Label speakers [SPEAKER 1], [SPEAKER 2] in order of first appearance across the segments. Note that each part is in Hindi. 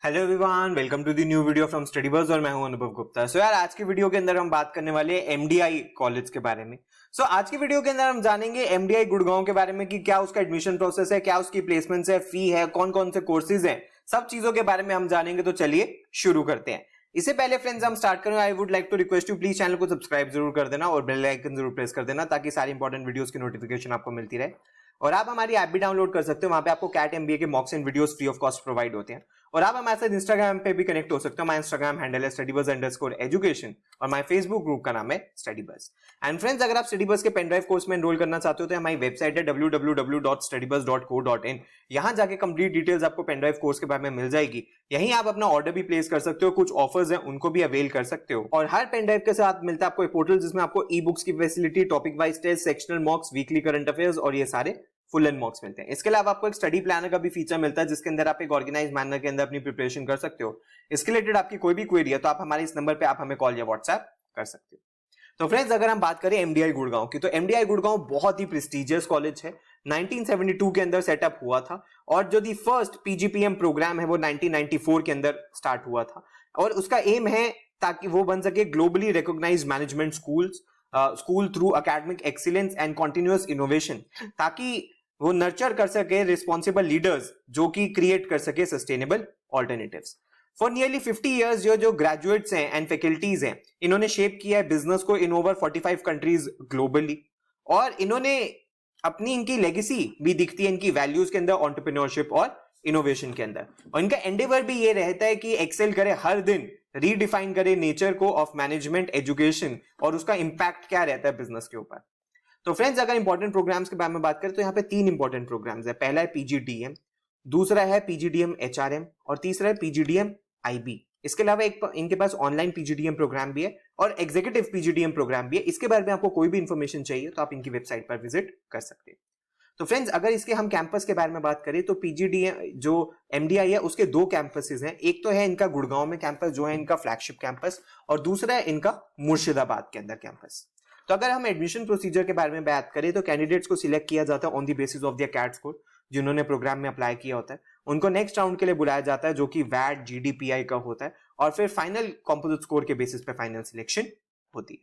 [SPEAKER 1] Hello everyone, welcome to the new video from Study Buzz और मैं हूं अनुभव गुप्ता। सो यार, आज की वीडियो के अंदर हम बात करने वाले हैं एमडीआई कॉलेज के बारे में। आज की वीडियो के अंदर हम जानेंगे एमडीआई गुड़गांव के बारे में कि क्या उसका एडमिशन प्रोसेस है, क्या उसकी प्लेसमेंट्स है, फी है, कौन कौन से कोर्सेज हैं, सब चीजों के बारे में हम जानेंगे। तो चलिए शुरू करते हैं। इससे पहले फ्रेंड्स हम स्टार्ट करें, I would like to request you please channel को सब्सक्राइब जरूर कर देना और बेल आइकन जरूर प्रेस कर देना ताकि सारी इंपॉर्टेंट वीडियोस की नोटिफिकेशन आपको मिलती रहे। और आप हमारी ऐप भी डाउनलोड कर सकते हो, वहां पे आपको कैट एमबीए के मॉक्स and videos free of cost provide होते हैं। और आप हमारे साथ इंस्टाग्राम पे भी कनेक्ट हो सकते हो। माय इंस्टाग्राम हैंडल है studybuzz_education और माय फेसबुक ग्रुप का नाम है स्टडीबज़। एंड फ्रेंड्स, अगर आप स्टडीबज़ के पेनड्राइव कोर्स में एनरोल करना चाहते हो तो हमारी वेबसाइट है www.studybuzz.co.in। यहां जाके कंप्लीट डिटेल्स आपको पेनड्राइव कोर्स के बारे में मिल जाएगी। यहीं आप अपना ऑर्डर भी प्लेस कर सकते हो, कुछ ऑफर्स हैं उनको भी अवेल कर सकते हो। और हर पेनड्राइव के साथ मिलता है आपको एक पोर्टल जिसमें आपको ई बुक्स की facility, topic wise test, sectional mocks, weekly current affairs और ये सारे फुल एंड मॉक्स मिलते हैं। इसके अलावा आपको एक स्टडी प्लानर का भी फीचर मिलता है जिसके अंदर आप एक ऑर्गेनाइज मैनर के अंदर अपनी प्रिपरेशन कर सकते हो। इसके रिलेटेड आपकी कोई भी क्वेरी है तो आप हमारे इस नंबर पे आप हमें कॉल या व्हाट्सएप कर सकते हो। तो फ्रेंड्स, अगर हम बात करें एमडीआई गुड़गांव की, तो एमडीआई गुड़गांव बहुत ही प्रेस्टिजियस कॉलेज है। 1972 के अंदर सेटअप हुआ था और जो दी फर्स्ट पीजीपीएम प्रोग्राम है वो 1994 के अंदर स्टार्ट हुआ था। और उसका एम है ताकि वो बन सके globally recognised management school through academic excellence and continuous innovation, ताकि वो नर्चर कर सके रिस्पॉन्सिबल लीडर्स जो कि क्रिएट कर सके sustainable alternatives. For nearly 50 years जो ग्रेजुएट्स हैं एंड फैकल्टीज हैं, इन्होंने शेप किया है बिजनेस को इन ओवर 45 कंट्रीज ग्लोबली। और इन्होंने अपनी इनकी लेगेसी भी दिखती है इनकी वैल्यूज के अंदर, एंटरप्रेन्योरशिप और इनोवेशन के अंदर। और इनका एंडेवर भी ये रहता है कि एक्सेल करे, हर दिन रीडिफाइन करे नेचर को ऑफ मैनेजमेंट एजुकेशन और उसका इंपैक्ट क्या रहता है बिजनेस के ऊपर। तो फ्रेंड्स, अगर इंपॉर्टेंट प्रोग्राम्स के बारे में बात करें तो यहाँ पे 3 इंपॉर्टेंट प्रोग्राम्स है। पहला है पीजीडीएम, दूसरा है पीजीडीएम एचआरएम और तीसरा है पीजीडीएम आईबी। इसके अलावा एक इनके पास ऑनलाइन पीजीडीएम प्रोग्राम भी है और एग्जीक्यूटिव पीजीडीएम प्रोग्राम भी है। इसके बारे में आपको कोई भी इंफॉर्मेशन चाहिए तो आप इनकी वेबसाइट पर विजिट कर सकते हैं। तो फ्रेंड्स, अगर इसके हम कैंपस के बारे में बात करें तो पीजीडीएम जो एमडीआई है उसके 2 कैंपसेस हैं। एक तो है इनका गुड़गांव में कैंपस जो है इनका फ्लैगशिप कैंपस, और दूसरा है इनका मुर्शिदाबाद के अंदर कैंपस। तो अगर हम एडमिशन प्रोसीजर के बारे में बात करें तो कैंडिडेट्स को सिलेक्ट किया जाता है on the basis of their CAT score, जिन्होंने प्रोग्राम में अप्लाई किया होता है। उनको नेक्स्ट राउंड के लिए बुलाया जाता है जो कि वैट जीडीपीआई का होता है, और फिर फाइनल कंपोजिट स्कोर के बेसिस पे फाइनल सिलेक्शन होती है।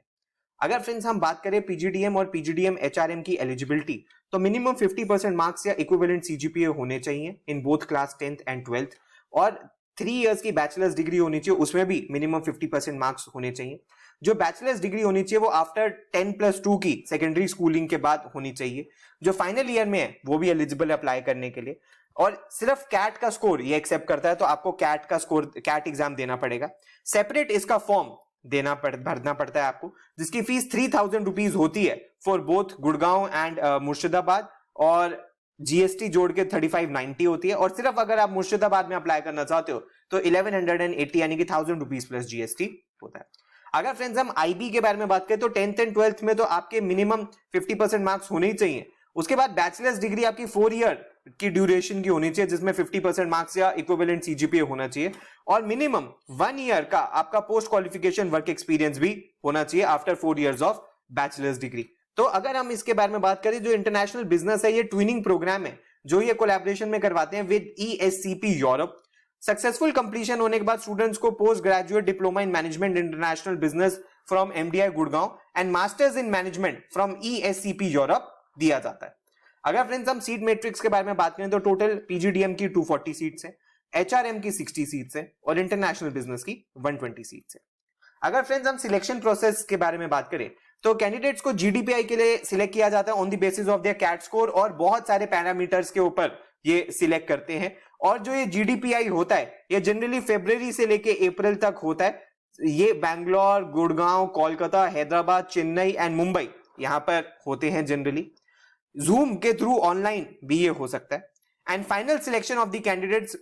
[SPEAKER 1] अगर फ्रेंड्स हम बात करें पीजीडीएम और पीजीडीएम एचआरएम की एलिजिबिलिटी, तो मिनिमम 50% मार्क्स या इक्विवेलेंट सीजीपीए होने चाहिए in both class 10th and 12th, और 3 इयर्स की बैचलर्स डिग्री होनी चाहिए, उसमें भी मिनिमम 50% मार्क्स होने चाहिए। जो बैचलर्स डिग्री होनी चाहिए वो आफ्टर 10+2 की सेकेंडरी स्कूलिंग के बाद होनी चाहिए। जो फाइनल ईयर में है वो भी एलिजिबल अप्लाई करने के लिए, और सिर्फ कैट का स्कोर ये एक्सेप्ट करता है, तो आपको कैट का स्कोर, कैट एग्जाम देना पड़ेगा। सेपरेट इसका फॉर्म भरना पड़ता है आपको, जिसकी फीस 3000 रुपीज होती है for both Gurgaon and Murshidabad, और जीएसटी जोड़ के 3590 होती है। और सिर्फ अगर आप मुर्शिदाबाद में अप्लाई करना चाहते हो तो 1180 यानी कि 1000 रुपीज प्लस जीएसटी होता है। अगर फ्रेंड्स हम आईबी के बारे में बात करें तो 10th एंड 12th में तो आपके मिनिमम 50% मार्क्स होने ही चाहिए। उसके बाद बैचलर्स डिग्री आपकी 4 ईयर की ड्यूरेशन की होनी चाहिए, जिसमें 50% मार्क्स या इक्विवेलेंट सीजीपीए होना चाहिए, और मिनिमम 1 ईयर का आपका पोस्ट क्वालिफिकेशन वर्क एक्सपीरियंस भी होना चाहिए after 4 years of bachelors degree. तो अगर हम इसके बारे में बात करें, जो इंटरनेशनल बिजनेस है, ये ट्विनिंग प्रोग्राम है जो ये कोलैबोरेशन में करवाते हैं with ESCP Europe. Successful completion होने के बाद स्टूडेंट्स को post graduate diploma in management international business from MDI Gurgaon and masters in management from ESCP Europe दिया जाता है। अगर फ्रेंड्स हम सीट मैट्रिक्स के बारे में बात करें तो टोटल पीजीडीएम की 240 सीट्स है, एचआरएम की 60 सीट्स है और इंटरनेशनल बिजनेस की 120 सीट्स है। अगर फ्रेंड्स हम सिलेक्शन प्रोसेस के बारे में बात करें तो कैंडिडेट्स को जीडीपीआई के लिए सिलेक्ट किया जाता है on the basis of their CAT score, और बहुत सारे पैरामीटर्स के ऊपर ये सिलेक्ट करते हैं। और जो ये जीडीपीआई होता है ये जनरली फरवरी से लेके अप्रैल तक होता है। ये बैंगलोर, गुड़गांव, कोलकाता, हैदराबाद, चेन्नई एंड मुंबई यहां पर होते हैं जनरली। जूम के थ्रू ऑनलाइन भी ये हो सकता है। And final selection of the candidates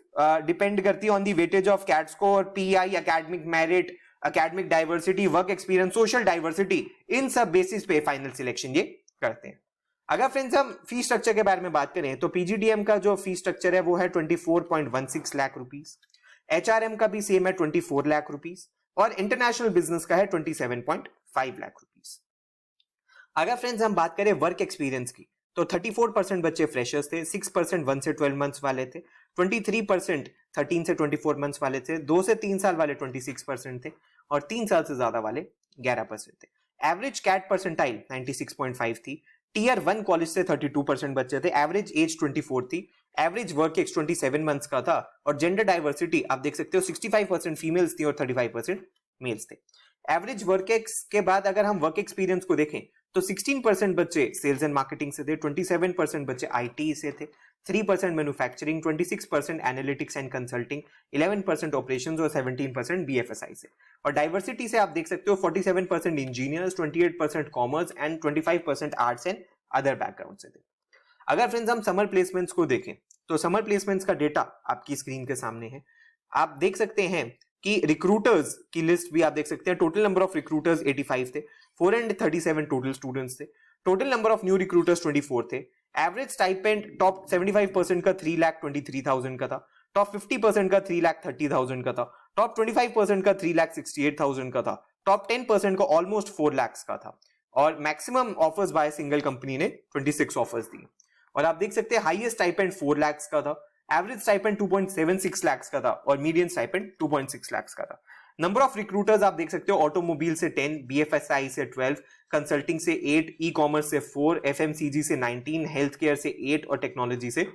[SPEAKER 1] depend करती है on the weightage of CAT score, PI, academic merit, academic diversity, work experience, social diversity, इन सब बेसिस पे फाइनल सिलेक्शन ये करते हैं। अगर फ्रेंड्स हम फी स्ट्रक्चर के बारे में बात करें तो पीजीडीएम का जो फी स्ट्रक्चर है वो है 24.16 लाख रुपीस, एचआरएम का भी सेम है 24 लाख रुपीस, और इंटरनेशनल बिजनेस का है 27.5 लाख रुपीस। अगर फ्रेंड्स हम बात करें वर्क एक्सपीरियंस की तो 34% बच्चे फ्रेशर्स थे, 6% 1 से 12 मंथ्स वाले थे, 23% 13 से 24 मंथ्स वाले थे, 2 से 3 साल वाले 26% थे और 3 साल से ज्यादा वाले 11% थे। एवरेज कैट परसेंटाइल 96.5 थी। टीयर 1 कॉलेज से 32% बच्चे थे। एवरेज एज 24 थी। एवरेज वर्क एक्स 27 मंथ्स का था और जेंडर डाइवर्सिटी आप देख सकते हो 65% फीमेल्स थी और 35% मेल्स थे। एवरेज वर्क एक्स के बाद अगर हम वर्क एक्सपीरियंस को देखें तो 16% बच्चे सेल्स एंड मार्केटिंग से थे, 27% बच्चे आईटी से थे, 3% manufacturing, 26% analytics and consulting, 11% operations और 17% बीएफएसआई से। और डाइवर्सिटी से आप देख सकते हो 47% engineers, 28% commerce and 25% arts and other background से थे। अगर फ्रेंड्स हम समर प्लेसमेंट्स को देखें तो समर प्लेसमेंट्स का डेटा आपकी स्क्रीन के सामने है। आप देख सकते हैं कि रिक्रूटर्स की लिस्ट भी आप देख सकते हैं। टोटल नंबर ऑफ रिक्रूटर्स 85 थे, 437 टोटल स्टूडेंट्स थे। Total number of new recruiters 24 थे। एवरेज स्टाइपेंड टॉप 75% का 3,23,000 का था, टॉप 50% का 3,30,000 का था, टॉप 25% का 3,68,000 का था, टॉप 10% का ऑलमोस्ट 4 लाख का था और maximum offers by single company ने 26 ऑफर्स दिए। और आप देख सकते हैं हाईएस्ट स्टाइपेंड 4 लाख का था, एवरेज स्टाइपेंड 2.76 लाख का था और मीडियन स्टाइपेंड 2.6 लाख का था। नंबर ऑफ रिक्रूटर्स आप देख सकते हो ऑटोमोबाइल से 10, बीएफएसआई से 12, कंसल्टिंग से 8, ई कॉमर्स से 4, एफएमसीजी से 19, हेल्थ केयर से 8 और टेक्नोलॉजी से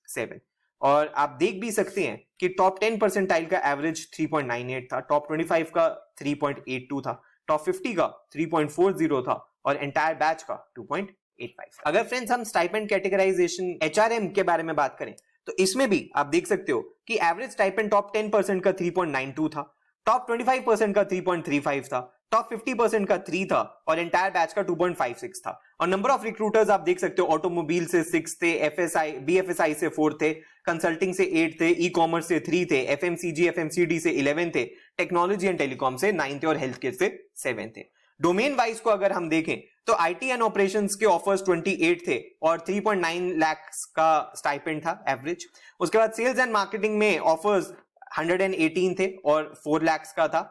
[SPEAKER 1] 7। और आप देख भी सकते हैं कि टॉप 10 परसेंटाइल का एवरेज 3.98 था, टॉप 25 का 3.82 था, टॉप 50 का 3.40 था और एंटायर बैच का 2.85। अगर फ्रेंड्स हम स्टाइपेंड कैटेगराइजेशन एचआरएम के बारे में बात करें तो इसमें भी आप देख सकते हो कि एवरेज स्टाइपेंड टॉप 10% का 3.92 था, टॉप 25% का 3.35 था, टॉप 50% का 3 था और एंटायर बैच का 2.56 था। और नंबर ऑफ रिक्रूटर्स आप देख सकते हो ऑटोमोबाइल से 6 थे, एफएसआई बीएफएसआई से 4 थे, कंसल्टिंग से 8 थे, ई कॉमर्स से 3 थे, एफएमसीजी एफएमसीडी से 11 थे, टेक्नोलॉजी एंड टेलीकॉम से 9 थे और हेल्थ केयर से 7 थे। डोमेन वाइज को अगर हम देखें तो आईटी एंड ऑपरेशंस के ऑफर्स 28 थे और 3.9 लाख का स्टाइपेंड था एवरेज। उसके बाद सेल्स एंड मार्केटिंग में ऑफर्स 118 थे और 4 लाख का था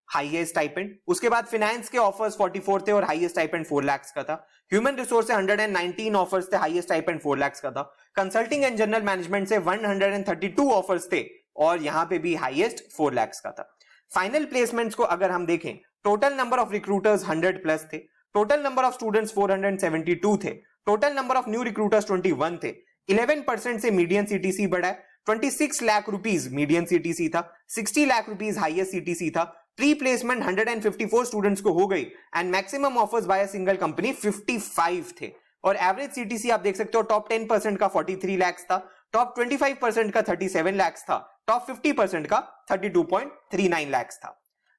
[SPEAKER 1] हाईएस्ट स्टाइपेंड। उसके बाद फाइनेंस के ऑफर्स 44 थे और हाईएस्ट स्टाइपेंड 4 लाख का था। ह्यूमन रिसोर्स से 119 ऑफर्स थे, हाईएस्ट स्टाइपेंड 4 लाख का था। कंसल्टिंग एंड जनरल मैनेजमेंट से 132 ऑफर्स थे और यहां पे भी हाईएस्ट 4 लाख का था। फाइनल प्लेसमेंट्स को अगर हम देखें total number of recruiters 100 plus थे, टोटल नंबर ऑफ स्टूडेंट्स 472 थे, total number of new recruiters 21 थे। 11% से मीडियन सीटीसी बढ़ा है, 26 लाख रुपीस मीडियन सीटीसी था, 60 लाख रुपीस हाईएस्ट सीटीसी था। प्री प्लेसमेंट 154 स्टूडेंट्स को हो गई and maximum offers by a single company 55 थे। और एवरेज सीटीसी आप देख सकते हो टॉप 10% का 43 लाख था, टॉप 25% का 37 लाख था, टॉप 50% का 32.39 लाख था।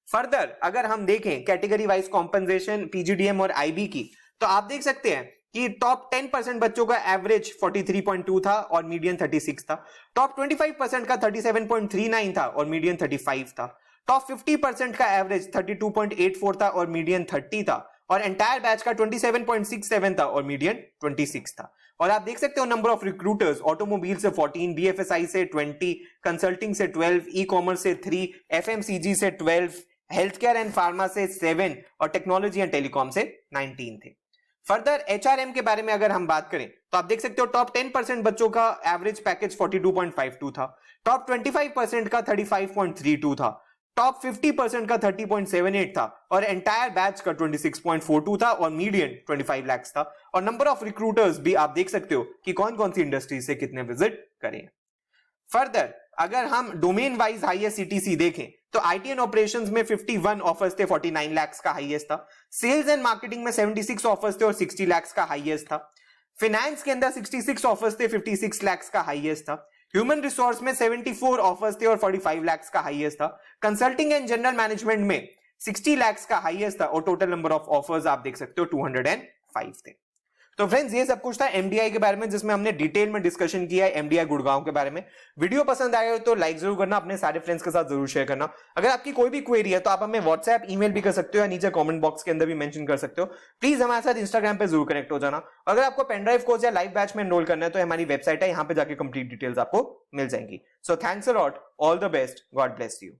[SPEAKER 1] फर्दर अगर हम देखें कैटेगरी वाइज कॉम्पनसेशन पीजीडीएम और आईबी की तो आप देख सकते हैं कि टॉप 10% बच्चों का एवरेज 43.2 था और मीडियन 36 था, टॉप 25% का 37.39 था और मीडियन 35 था, टॉप 50% का एवरेज 32.84 था और मीडियन 30 था और एंटायर बैच का 27.67 था और मीडियन 26 था। और आप देख सकते हो नंबर ऑफ रिक्रूटर्स ऑटोमोबाइल से 14, बीएफएसआई से 20, कंसल्टिंग से 12, ई कॉमर्स से 3, एफएमसीजी से 12, हेल्थ केयर एंड फार्मा से 7 और टेक्नोलॉजी एंड टेलीकॉम से 19 थे। फर्दर एचआरएम के बारे में अगर हम बात करें तो आप देख सकते हो टॉप 10% बच्चों का एवरेज पैकेज 42.52 था, टॉप 25% का 35.32 था, टॉप 50% का 30.78 था और एंटायर बैच का 26.42 था और मीडियन 25 लाख था। और नंबर ऑफ रिक्रूटर्स भी आप देख सकते हो कि कौन कौन सी इंडस्ट्री से कितने विजिट करें। फर्दर अगर हम डोमेन वाइज हाईएस्ट सीटीसी देखें तो आईटी एंड ऑपरेशंस में 51 ऑफर्स थे, 49 लाख का हाईएस्ट था। सेल्स एंड मार्केटिंग में 76 ऑफर्स थे और 60 लाख का हाईएस्ट था। फाइनेंस के अंदर 66 ऑफर्स थे, 56 लाख का हाईएस्ट था। ह्यूमन रिसोर्स में 74 ऑफर्स थे और 45 लाख का हाईएस्ट था। कंसल्टिंग एंड जनरल मैनेजमेंट में 60 लाख का हाईएस्ट था और टोटल नंबर ऑफ ऑफर्स आप देख सकते हो 205 थे। तो फ्रेंड्स ये सब कुछ था एमडीआई के बारे में जिसमें हमने डिटेल में डिस्कशन किया है एमडीआई गुड़गांव के बारे में। वीडियो पसंद आया हो तो लाइक जरूर करना, अपने सारे फ्रेंड्स के साथ जरूर शेयर करना। अगर आपकी कोई भी क्वेरी है तो आप हमें व्हाट्सएप ईमेल भी कर सकते हो या नीचे कमेंट बॉक्स के अंदर भी मेंशन कर सकते हो। प्लीज हमारे साथ इंस्टाग्राम पे जरूर कनेक्ट हो जाना। अगर आपको पेनड्राइव कोर्स या लाइव बैच में एनरोल करना है तो हमारी वेबसाइट है, यहाँ पे जाके कंप्लीट डिटेल्स आपको मिल जाएंगी। So thanks a lot, all the best, God bless you.